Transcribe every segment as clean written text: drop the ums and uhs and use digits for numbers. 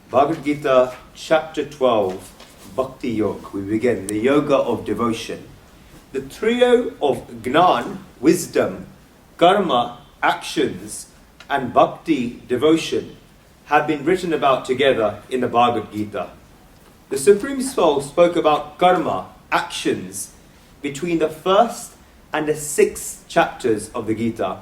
Bhagavad Gita, chapter 12, Bhakti Yoga. We begin the yoga of devotion. The trio of Gnan, wisdom, karma, actions, and bhakti, devotion, have been written about together in the Bhagavad Gita. The Supreme Soul spoke about karma, actions, between the first and the sixth chapters of the Gita.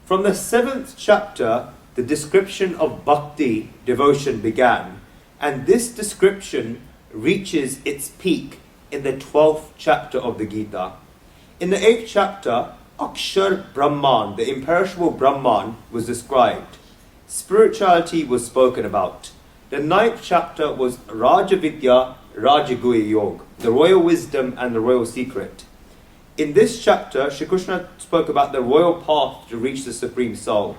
From the seventh chapter, the description of bhakti, devotion, began, and this description reaches its peak in the 12th chapter of the Gita. In the 8th chapter, Akshar Brahman, the imperishable Brahman, was described. Spirituality was spoken about. The 9th chapter was Rajavidya, Rajaguya Yoga, the royal wisdom and the royal secret. In this chapter, Shri Krishna spoke about the royal path to reach the Supreme Soul.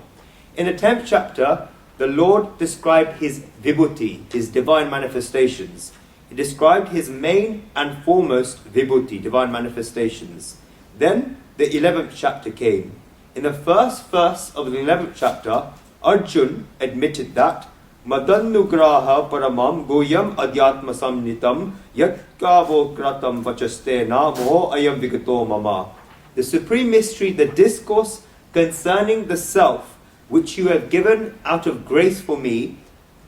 In the 10th chapter, the Lord described his vibhuti, his divine manifestations. He described his main and foremost vibhuti, divine manifestations. Then the 11th chapter came. In the first verse of the 11th chapter, Arjun admitted that Madannugraha paramam goyam adhyatma samnitam yatkavo kratam vachastena moho ayam vigato mama. The supreme mystery, the discourse concerning the self, which you have given out of grace for me,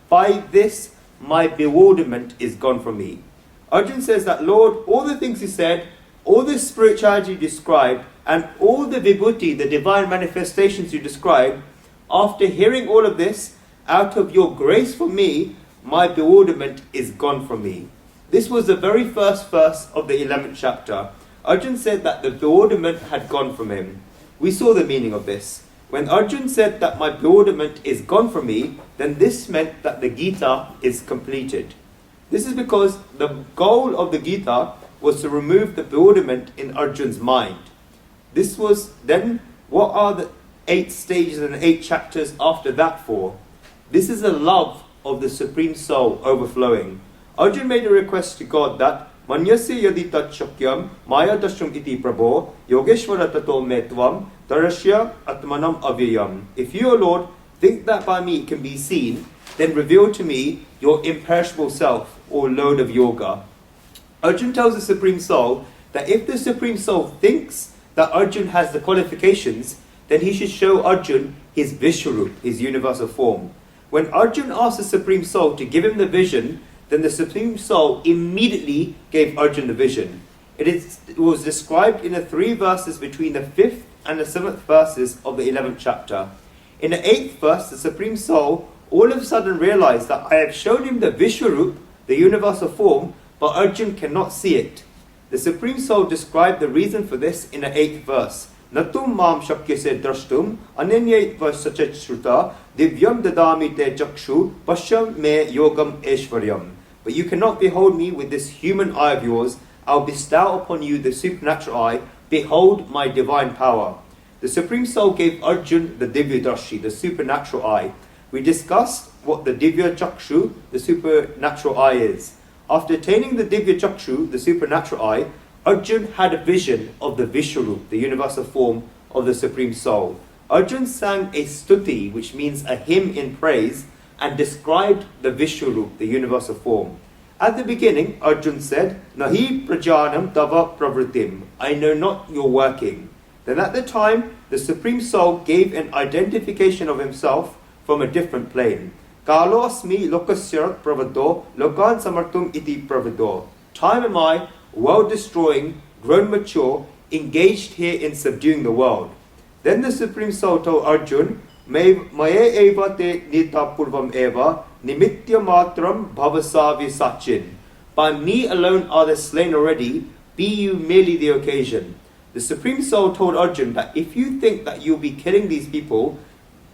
by this my bewilderment is gone from me. Arjun says that, Lord, all the things you said, all the spirituality you described, and all the vibhuti, the divine manifestations you described, after hearing all of this, out of your grace for me, my bewilderment is gone from me. This was the very first verse of the 11th chapter. Arjun said that the bewilderment had gone from him. We saw the meaning of this. When Arjun said that my bewilderment is gone from me, then this meant that the Gita is completed. This is because the goal of the Gita was to remove the bewilderment in Arjun's mind. This was then, what are the 8 stages and 8 chapters after that for? This is a love of the Supreme Soul overflowing. Arjun made a request to God that Manyasya yadi tat shakyam maya dashram iti prabho yogeshvara tato metvam tarasya atmanam avyayam. If you, O Lord, think that by me it can be seen, then reveal to me your imperishable self, or load of yoga. Arjun tells the Supreme Soul that if the Supreme Soul thinks that Arjun has the qualifications, then he should show Arjun his Vishwarup, his universal form. When Arjun asked the Supreme Soul to give him the vision, then the Supreme Soul immediately gave Arjun the vision. It was described in the 3 verses between the 5th and the 7th verses of the 11th chapter. In the 8th verse, the Supreme Soul all of a sudden realized that I have shown him the Vishwarup, the universal form, but Arjun cannot see it. The Supreme Soul described the reason for this in the 8th verse. Natum mam shakyase drashtum ananyait vasachet shruta divyam dadami te chakshu pashyam me yogam eshvaryam. But you cannot behold me with this human eye of yours. I'll bestow upon you the supernatural eye. Behold my divine power. The Supreme Soul gave Arjun the Divya Darshi, the supernatural eye. We discussed what the Divya Chakshu, the supernatural eye, is. After attaining the Divya Chakshu, the supernatural eye, Arjun had a vision of the Vishwarup, the universal form of the Supreme Soul. Arjun sang a stuti, which means a hymn in praise, and described the Vishwarup, the universal form. At the beginning, Arjun said, Nahi prajanam tava pravritim, I know not your working. Then at the time, the Supreme Soul gave an identification of himself from a different plane. Kalo asmi lokasyarat pravado, lokan samartum iti pravado. Time am I, world-destroying, grown mature, engaged here in subduing the world. Then the Supreme Soul told Arjun, Maye eva te nita purvam eva, nimitya matram bhavasavi sachin. By me alone are they slain already, be you merely the occasion. The Supreme Soul told Arjun that if you think that you'll be killing these people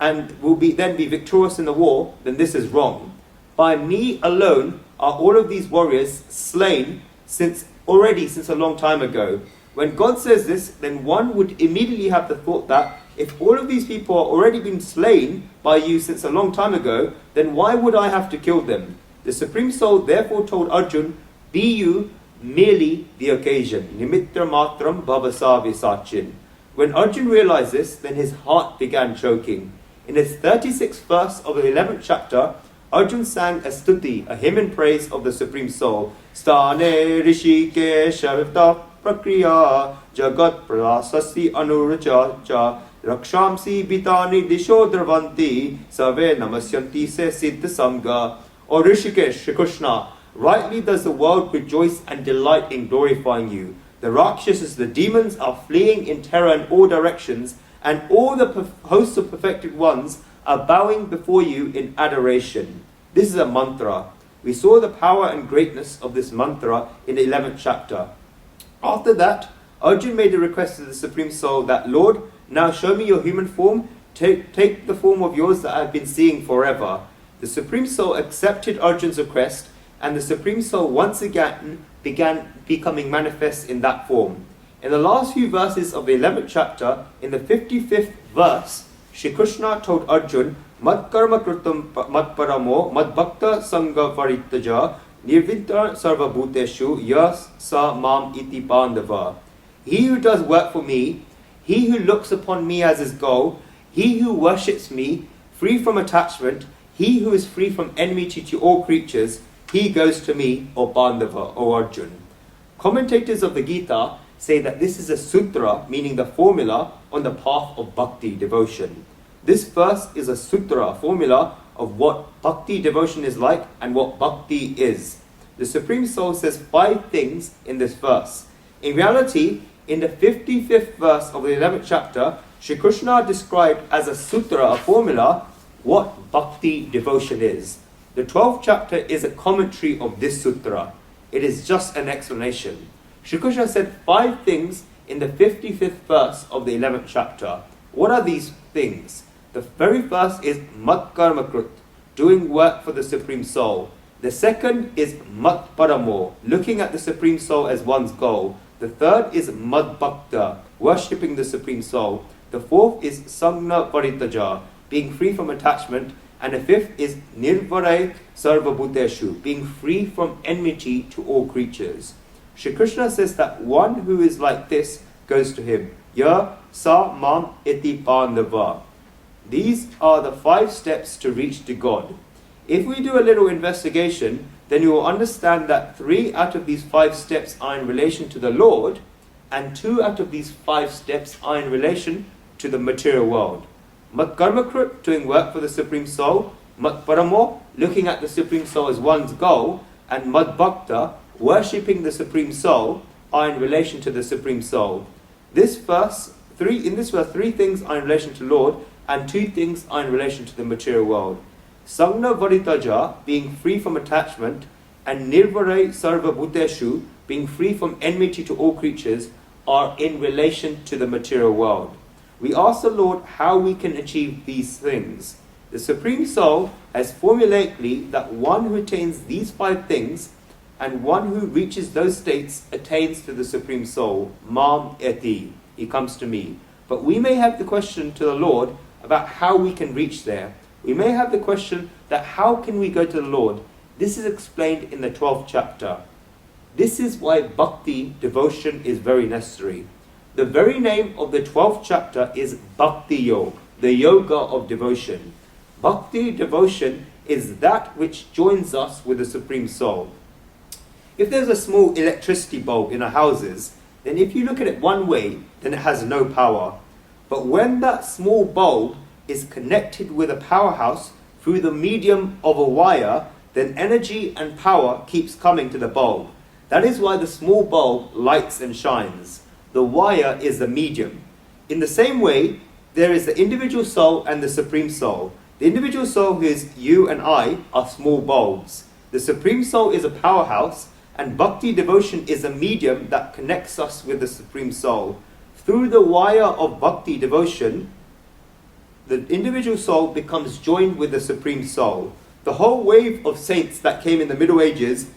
and will then be victorious in the war, then this is wrong. By me alone are all of these warriors slain since a long time ago. When God says this, then one would immediately have the thought that if all of these people are already been slain by you since a long time ago, then why would I have to kill them? The Supreme Soul therefore told Arjun, be you merely the occasion. Nimitra matram bhavasavi sachin. When Arjun realized this, then his heart began choking. In the 36th verse of the 11th chapter, Arjun sang a stuti, a hymn in praise of the Supreme Soul. Stane Rishikesha Prakriya Jagat Prasasi Anuracha Rakshamsi Bitani Disho Dravanti Save Namasyanti Se Siddha Samga. O Rishikesh, Shri Krishna, rightly does the world rejoice and delight in glorifying you. The Rakshasas, the demons, are fleeing in terror in all directions, and all the hosts of perfected ones are bowing before you in adoration. This is a mantra. We saw the power and greatness of this mantra in the 11th chapter. After that, Arjun made a request to the Supreme Soul that, Lord, now show me your human form, take the form of yours that I have been seeing forever. The Supreme Soul accepted Arjun's request, and the Supreme Soul once again began becoming manifest in that form. In the last few verses of the 11th chapter, in the 55th verse, Shri Krishna told Arjun, Mad karma kritam mad paramo mad bhakta sangha varitaja nirvinta sarva bhuteshu yas sa mam iti pandava. He who does work for me, he who looks upon me as his goal, he who worships me, free from attachment, he who is free from enmity to all creatures, he goes to me, O Pandava, O Arjun. Commentators of the Gita say that this is a sutra, meaning the formula on the path of bhakti devotion. This verse is a sutra, a formula of what bhakti devotion is like and what bhakti is. The Supreme Soul says 5 things in this verse. In reality, in the 55th verse of the 11th chapter, Shri Krishna described as a sutra, a formula, what bhakti devotion is. The 12th chapter is a commentary of this sutra. It is just an explanation. Shri Krishna said 5 things in the 55th verse of the 11th chapter. What are these things? The very first is mat karma krut, doing work for the Supreme Soul. The second is mat paramo, looking at the Supreme Soul as one's goal. The third is mad bhakta, worshipping the Supreme Soul. The fourth is sangna paritaja, being free from attachment. And the fifth is nirvarai sarva bhuteshu, being free from enmity to all creatures. Shri Krishna says that one who is like this goes to him. Ya sa mam iti pandava. These are the 5 steps to reach to God. If we do a little investigation, then you will understand that 3 out of these 5 steps are in relation to the Lord, and 2 out of these 5 steps are in relation to the material world. Mat karmakrut, doing work for the Supreme Soul. Mat paramo, looking at the Supreme Soul as one's goal. And mad bhakta, worshipping the Supreme Soul, are in relation to the Supreme Soul. In this verse, 3 things are in relation to Lord, and 2 things are in relation to the material world. Sangna varitaja, being free from attachment, and nirvarai sarva bhuteshu, being free from enmity to all creatures, are in relation to the material world. We ask the Lord how we can achieve these things. The Supreme Soul has formulaically that one who attains these 5 things and one who reaches those states attains to the Supreme Soul. Mam eti, he comes to me. But we may have the question to the Lord about how we can reach there. We may have the question that how can we go to the Lord? This is explained in the 12th chapter. This is why bhakti, devotion, is very necessary. The very name of the 12th chapter is Bhakti Yoga, the yoga of devotion. Bhakti, devotion, is that which joins us with the Supreme Soul. If there's a small electricity bulb in our houses, then if you look at it one way, then it has no power. But when that small bulb is connected with a powerhouse through the medium of a wire, then energy and power keeps coming to the bulb. That is why the small bulb lights and shines. The wire is the medium. In the same way, there is the individual soul and the Supreme Soul. The individual soul, who is you and I, are small bulbs. The Supreme Soul is a powerhouse, and bhakti devotion is a medium that connects us with the Supreme Soul. Through the wire of bhakti devotion, the individual soul becomes joined with the Supreme Soul. The whole wave of saints that came in the Middle Ages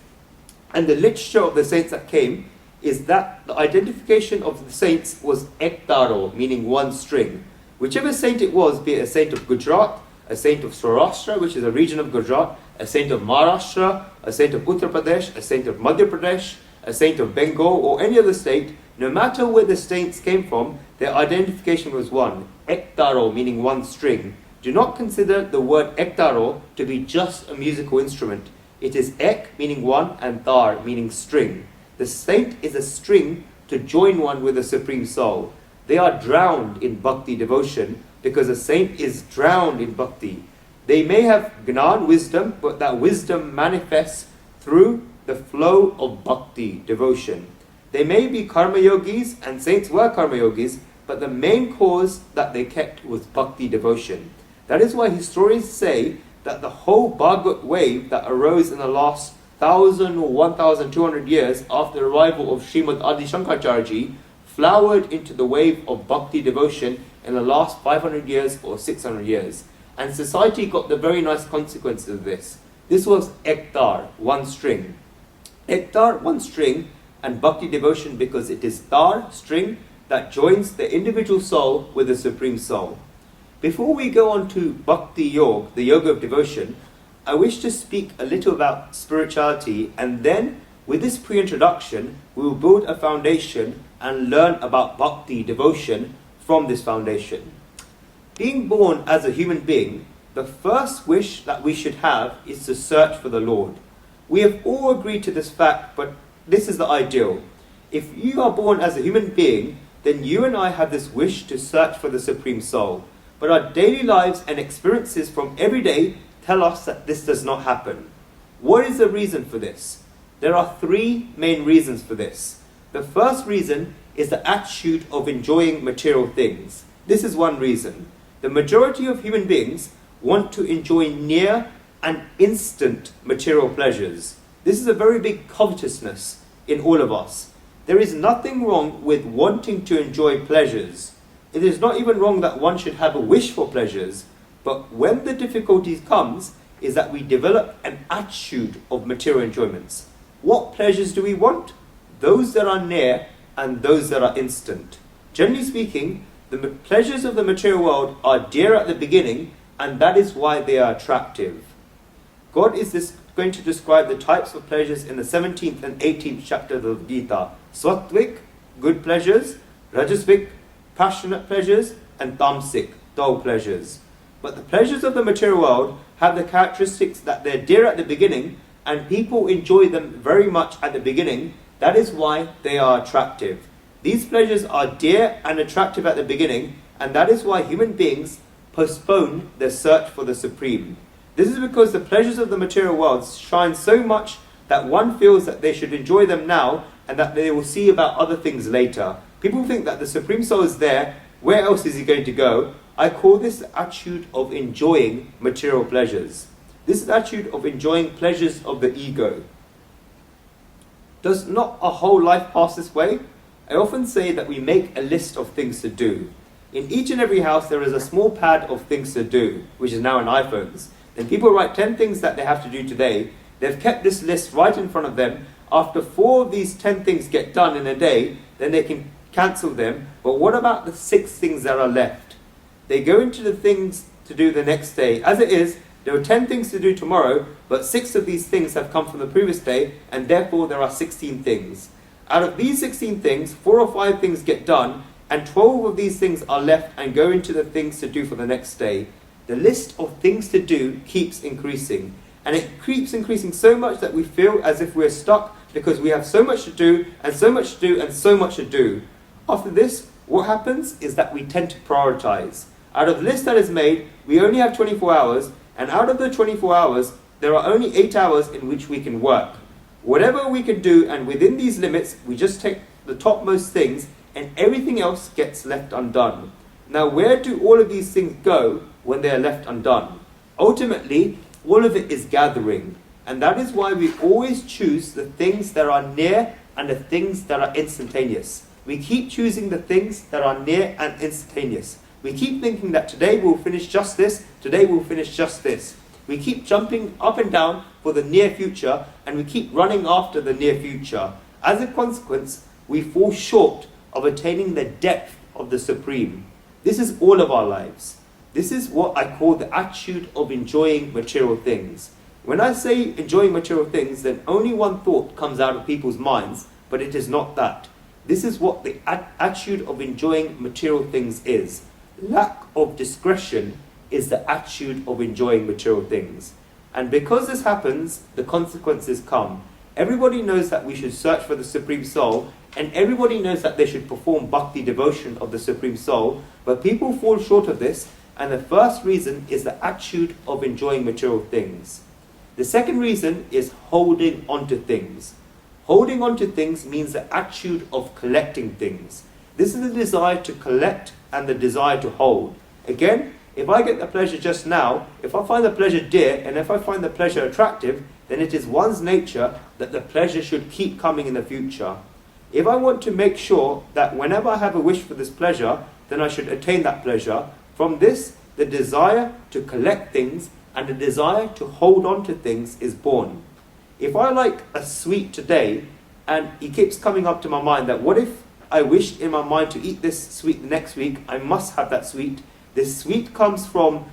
and the literature of the saints that came is that the identification of the saints was ektaro, meaning one string. Whichever saint it was, be it a saint of Gujarat, a saint of Saurashtra, which is a region of Gujarat, a saint of Maharashtra, a saint of Uttar Pradesh, a saint of Madhya Pradesh, a saint of Bengal, or any other state, no matter where the saints came from, their identification was one. Ektaro, meaning one string. Do not consider the word ektaro to be just a musical instrument. It is ek meaning one and tar meaning string. The saint is a string to join one with the Supreme Soul. They are drowned in bhakti devotion because a saint is drowned in bhakti. They may have gnan, wisdom, but that wisdom manifests through the flow of bhakti devotion. They may be karma yogis, and saints were karma yogis, but the main cause that they kept was bhakti devotion. That is why historians say that the whole Bhagavad wave that arose in the last 1,000 or 1,200 years after the arrival of Srimad Adi Shankaracharya flowered into the wave of bhakti devotion in the last 500 years or 600 years. And society got the very nice consequences of this. This was ektar, one string. Ektar, one string, and bhakti devotion because it is tar, string, that joins the individual soul with the Supreme Soul. Before we go on to Bhakti Yoga, the yoga of devotion, I wish to speak a little about spirituality, and then with this pre-introduction we will build a foundation and learn about Bhakti devotion from this foundation. Being born as a human being, the first wish that we should have is to search for the Lord. We have all agreed to this fact, but this is the ideal. If you are born as a human being, then you and I have this wish to search for the Supreme Soul. But our daily lives and experiences from every day tell us that this does not happen. What is the reason for this? There are three main reasons for this. The first reason is the attitude of enjoying material things. This is one reason. The majority of human beings want to enjoy near and instant material pleasures. This is a very big covetousness in all of us. There is nothing wrong with wanting to enjoy pleasures. It is not even wrong that one should have a wish for pleasures, but when the difficulties comes is that we develop an attitude of material enjoyments. What pleasures do we want? Those that are near and those that are instant. Generally speaking, the pleasures of the material world are dear at the beginning, and that is why they are attractive. God is going to describe the types of pleasures in the 17th and 18th chapters of Gita. Sattvic, good pleasures; Rajasic, passionate pleasures; and Tamasic, dull pleasures. But the pleasures of the material world have the characteristics that they're dear at the beginning, and people enjoy them very much at the beginning. That is why they are attractive. These pleasures are dear and attractive at the beginning, and that is why human beings postpone their search for the Supreme. This is because the pleasures of the material world shine so much that one feels that they should enjoy them now and that they will see about other things later. People think that the Supreme Soul is there. Where else is he going to go? I call this the attitude of enjoying material pleasures. This is the attitude of enjoying pleasures of the ego. Does not a whole life pass this way? I often say that we make a list of things to do. In each and every house there is a small pad of things to do, which is now in iPhones. Then people write 10 things that they have to do today. They've kept this list right in front of them. After 4 of these 10 things get done in a day, then they can cancel them. But what about the 6 things that are left? They go into the things to do the next day. As it is, there are 10 things to do tomorrow, but 6 of these things have come from the previous day, and therefore there are 16 things. Out of these 16 things, 4 or 5 things get done, and 12 of these things are left and go into the things to do for the next day. The list of things to do keeps increasing, and it keeps increasing so much that we feel as if we're stuck because we have so much to do, and so much to do, and so much to do. After this, what happens is that we tend to prioritize. Out of the list that is made, we only have 24 hours, and out of the 24 hours, there are only 8 hours in which we can work. Whatever we can do, and within these limits, we just take the topmost things, and everything else gets left undone. Now, where do all of these things go when they are left undone? Ultimately, all of it is gathering, and that is why we always choose the things that are near and the things that are instantaneous. We keep choosing the things that are near and instantaneous. We keep thinking that today we'll finish just this, today we'll finish just this. We keep jumping up and down for the near future, and we keep running after the near future. As a consequence, we fall short of attaining the depth of the Supreme. This is all of our lives. This is what I call the attitude of enjoying material things. When I say enjoying material things, then only one thought comes out of people's minds, but it is not that. This is what the attitude of enjoying material things is. Lack of discretion is the attitude of enjoying material things. And because this happens, the consequences come. Everybody knows that we should search for the Supreme Soul, and everybody knows that they should perform bhakti devotion of the Supreme Soul, but people fall short of this, and the first reason is the attitude of enjoying material things. The second reason is holding on to things. Holding on to things means the attitude of collecting things. This is the desire to collect and the desire to hold. Again, if I get the pleasure just now, if I find the pleasure dear, and if I find the pleasure attractive, then it is one's nature that the pleasure should keep coming in the future. If I want to make sure that whenever I have a wish for this pleasure, then I should attain that pleasure. From this, the desire to collect things and the desire to hold on to things is born. If I like a sweet today, and it keeps coming up to my mind that what if I wished in my mind to eat this sweet next week, I must have that sweet. This sweet comes from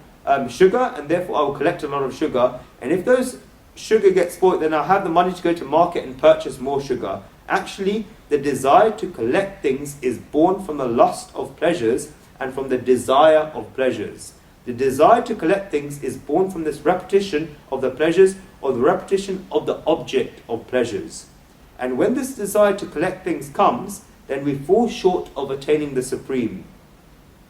sugar, and therefore I will collect a lot of sugar. And if those sugar gets spoiled, then I'll have the money to go to market and purchase more sugar. Actually, the desire to collect things is born from the lust of pleasures and from the desire of pleasures. The desire to collect things is born from this repetition of the pleasures or the repetition of the object of pleasures. And when this desire to collect things comes, then we fall short of attaining the Supreme.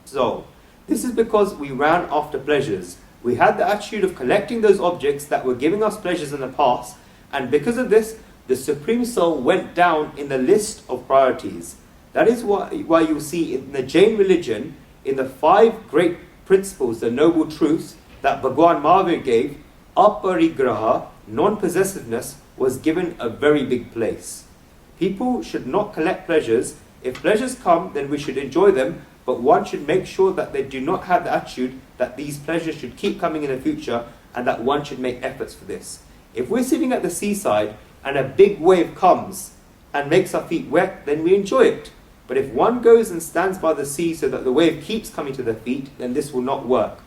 So, this is because we ran after pleasures. We had the attitude of collecting those objects that were giving us pleasures in the past, and because of this, the Supreme Soul went down in the list of priorities. That is why you see in the Jain religion, in the 5 great principles, the noble truths that Bhagwan Mahavir gave, aparigraha, non-possessiveness, was given a very big place. People should not collect pleasures. If pleasures come, then we should enjoy them, but one should make sure that they do not have the attitude that these pleasures should keep coming in the future, and that one should make efforts for this. If we're sitting at the seaside and a big wave comes and makes our feet wet, then we enjoy it. But if one goes and stands by the sea so that the wave keeps coming to their feet, then this will not work.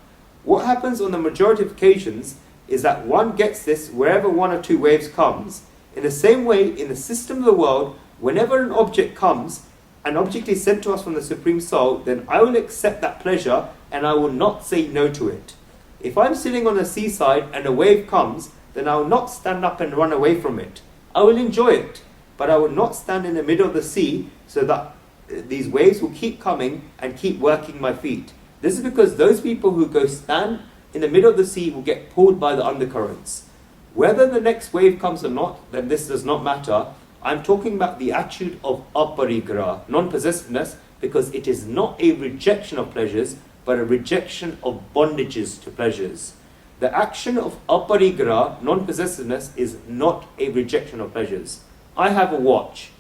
What happens on the majority of occasions is that one gets this wherever 1 or 2 waves comes. In the same way, in the system of the world, whenever an object comes, an object is sent to us from the Supreme Soul, then I will accept that pleasure and I will not say no to it. If I'm sitting on the seaside and a wave comes, then I will not stand up and run away from it. I will enjoy it, but I will not stand in the middle of the sea so that these waves will keep coming and keep working my feet. This is because those people who go stand in the middle of the sea will get pulled by the undercurrents. Whether the next wave comes or not, then this does not matter. I'm talking about the attitude of aparigraha, non-possessiveness, because it is not a rejection of pleasures, but a rejection of bondages to pleasures. The action of aparigraha, non-possessiveness, is not a rejection of pleasures. I have a watch.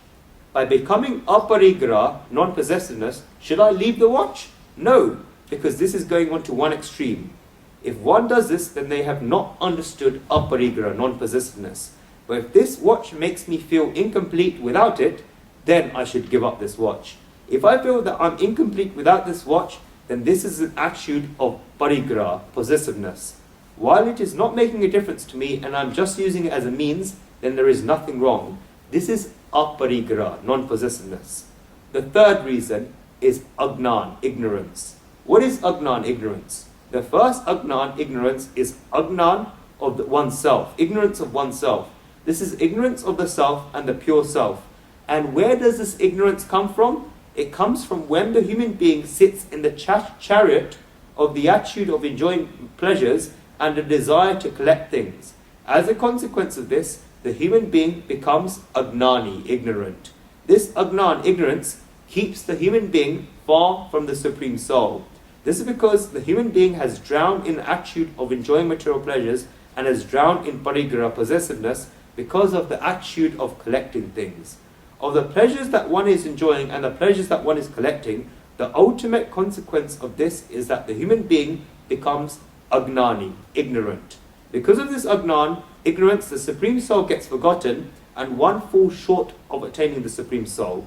By becoming aparigraha, non-possessiveness, should I leave the watch? No, because this is going on to one extreme. If one does this, then they have not understood aparigraha, non-possessiveness. But if this watch makes me feel incomplete without it, then I should give up this watch. If I feel that I'm incomplete without this watch, then this is an attitude of parigraha, possessiveness. While it is not making a difference to me and I'm just using it as a means, then there is nothing wrong. This is aparigraha, non-possessiveness. The third reason is agnan, ignorance. What is agnan, ignorance? The first agnan, ignorance, is agnan of oneself, ignorance of oneself. This is ignorance of the self and the pure self. And where does this ignorance come from? It comes from when the human being sits in the chariot of the attitude of enjoying pleasures and the desire to collect things. As a consequence of this, the human being becomes agnani, ignorant. This agnan, ignorance, keeps the human being far from the Supreme Soul. This is because the human being has drowned in the attitude of enjoying material pleasures and has drowned in parigraha, possessiveness, because of the attitude of collecting things. Of the pleasures that one is enjoying and the pleasures that one is collecting, the ultimate consequence of this is that the human being becomes agnani, ignorant. Because of this agnan, ignorance, the Supreme Soul gets forgotten and one falls short of attaining the Supreme Soul.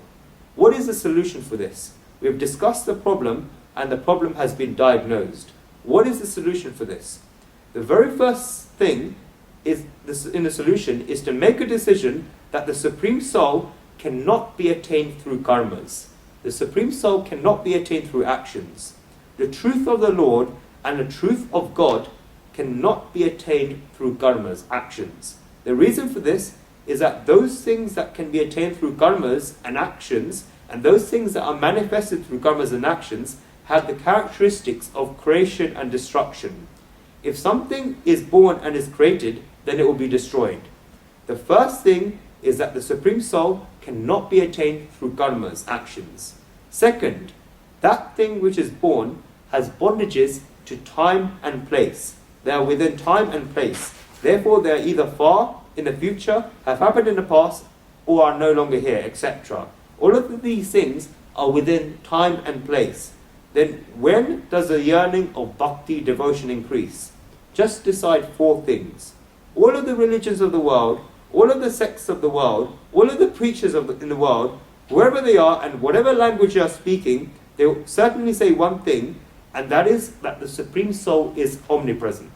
What is the solution for this? We have discussed the problem and the problem has been diagnosed. What is the solution for this? The very first thing in the solution is to make a decision that the Supreme Soul cannot be attained through karmas. The Supreme Soul cannot be attained through actions. The truth of the Lord and the truth of God cannot be attained through karmas, actions. The reason for this is that those things that can be attained through karmas and actions, and those things that are manifested through karmas and actions, have the characteristics of creation and destruction. If something is born and is created, then it will be destroyed. The first thing is that the Supreme Soul cannot be attained through karmas, actions. Second, that thing which is born has bondages to time and place. They are within time and place. Therefore, they are either far in the future, have happened in the past, or are no longer here, etc. All of these things are within time and place. Then when does the yearning of bhakti, devotion, increase? Just decide 4 things. All of the religions of the world, all of the sects of the world, all of the preachers in the world, wherever they are and whatever language they are speaking, they will certainly say one thing, and that is that the Supreme Soul is omnipresent.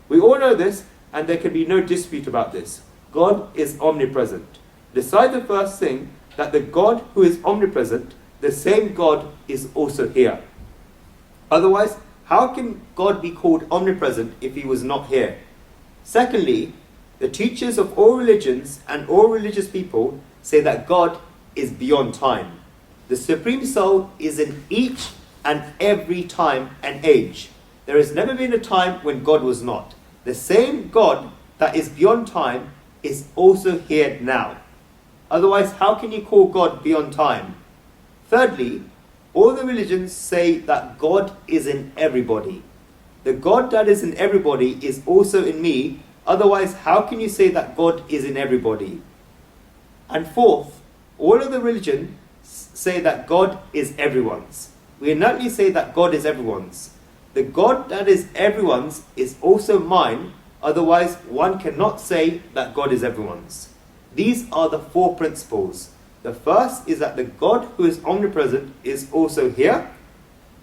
We all know this, and there can be no dispute about this. God is omnipresent. Decide the first thing, that the God who is omnipresent, the same God is also here. Otherwise, how can God be called omnipresent if he was not here? Secondly, the teachers of all religions and all religious people say that God is beyond time. The Supreme Soul is in each and every time and age. There has never been a time when God was not. The same God that is beyond time is also here now. Otherwise, how can you call God beyond time? Thirdly, all the religions say that God is in everybody. The God that is in everybody is also in me. Otherwise, how can you say that God is in everybody? And fourth, all of the religions say that God is everyone's. We innately say that God is everyone's. The God that is everyone's is also mine. Otherwise, one cannot say that God is everyone's. These are the 4 principles. The first is that the God who is omnipresent is also here.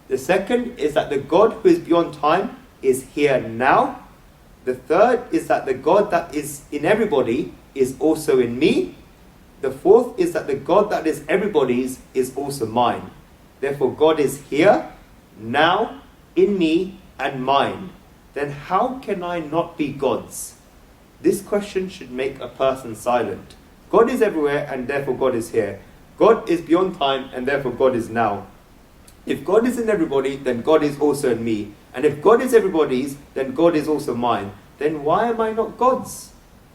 The second is that the God who is beyond time is here now. The third is that the God that is in everybody is also in me. The fourth is that the God that is everybody's is also mine. Therefore, God is here, now, in me, and mine. Then how can I not be God's? This question should make a person silent. God is everywhere, and therefore God is here. God is beyond time, and therefore God is now. If God is in everybody, then God is also in me. And if God is everybody's, then God is also mine. Then why am I not God's?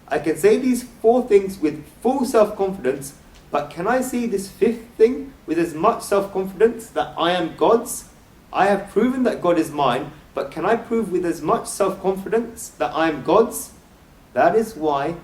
I can say these 4 things with full self-confidence, but can I say this 5th thing with as much self-confidence that I am God's? I have proven that God is mine, but can I prove with as much self-confidence that I am God's? That is why,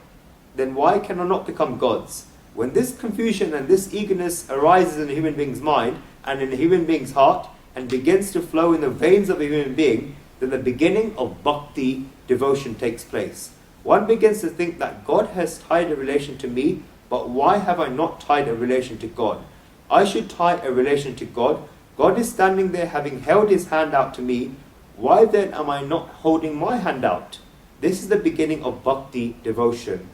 then why can I not become God's? When this confusion and this eagerness arises in a human being's mind and in a human being's heart and begins to flow in the veins of a human being, then the beginning of bhakti, devotion, takes place. One begins to think that God has tied a relation to me, but why have I not tied a relation to God? I should tie a relation to God. God is standing there having held his hand out to me. Why then am I not holding my hand out? This is the beginning of bhakti, devotion.